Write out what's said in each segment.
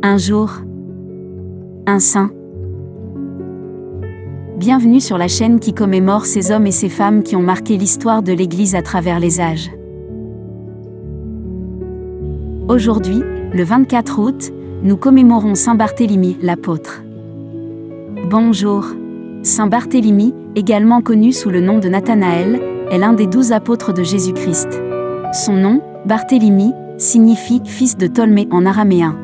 Un jour, un saint. Bienvenue sur la chaîne qui commémore ces hommes et ces femmes qui ont marqué l'histoire de l'Église à travers les âges. Aujourd'hui, le 24 août, nous commémorons Saint Barthélemy, l'apôtre. Bonjour. Saint Barthélemy, également connu sous le nom de Nathanaël, est l'un des 12 apôtres de Jésus-Christ. Son nom, Barthélemy, signifie « fils de Tolmée » en araméen.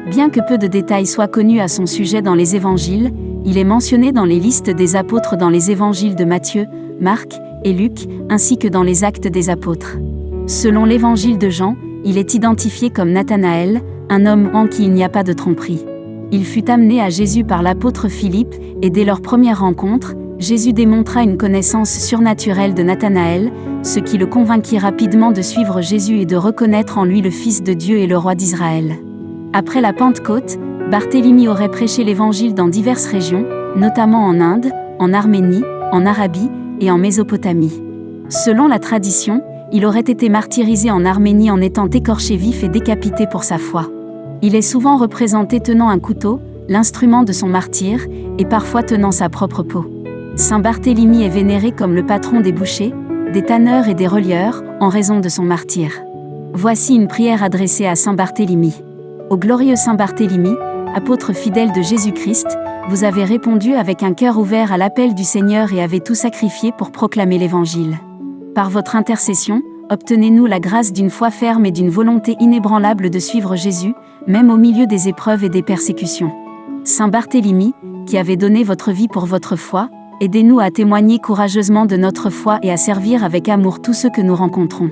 Bien que peu de détails soient connus à son sujet dans les évangiles, il est mentionné dans les listes des apôtres dans les évangiles de Matthieu, Marc et Luc, ainsi que dans les actes des apôtres. Selon l'évangile de Jean, il est identifié comme Nathanaël, un homme en qui il n'y a pas de tromperie. Il fut amené à Jésus par l'apôtre Philippe, et dès leur première rencontre, Jésus démontra une connaissance surnaturelle de Nathanaël, ce qui le convainquit rapidement de suivre Jésus et de reconnaître en lui le Fils de Dieu et le roi d'Israël. Après la Pentecôte, Barthélemy aurait prêché l'évangile dans diverses régions, notamment en Inde, en Arménie, en Arabie et en Mésopotamie. Selon la tradition, il aurait été martyrisé en Arménie en étant écorché vif et décapité pour sa foi. Il est souvent représenté tenant un couteau, l'instrument de son martyre, et parfois tenant sa propre peau. Saint Barthélemy est vénéré comme le patron des bouchers, des tanneurs et des relieurs, en raison de son martyre. Voici une prière adressée à Saint Barthélemy. Ô glorieux Saint Barthélemy, apôtre fidèle de Jésus-Christ, vous avez répondu avec un cœur ouvert à l'appel du Seigneur et avez tout sacrifié pour proclamer l'Évangile. Par votre intercession, obtenez-nous la grâce d'une foi ferme et d'une volonté inébranlable de suivre Jésus, même au milieu des épreuves et des persécutions. Saint Barthélemy, qui avez donné votre vie pour votre foi, aidez-nous à témoigner courageusement de notre foi et à servir avec amour tous ceux que nous rencontrons.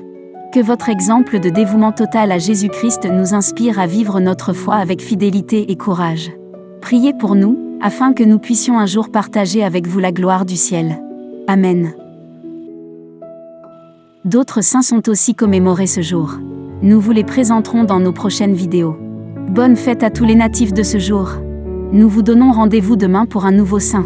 Que votre exemple de dévouement total à Jésus-Christ nous inspire à vivre notre foi avec fidélité et courage. Priez pour nous, afin que nous puissions un jour partager avec vous la gloire du ciel. Amen. D'autres saints sont aussi commémorés ce jour. Nous vous les présenterons dans nos prochaines vidéos. Bonne fête à tous les natifs de ce jour. Nous vous donnons rendez-vous demain pour un nouveau saint.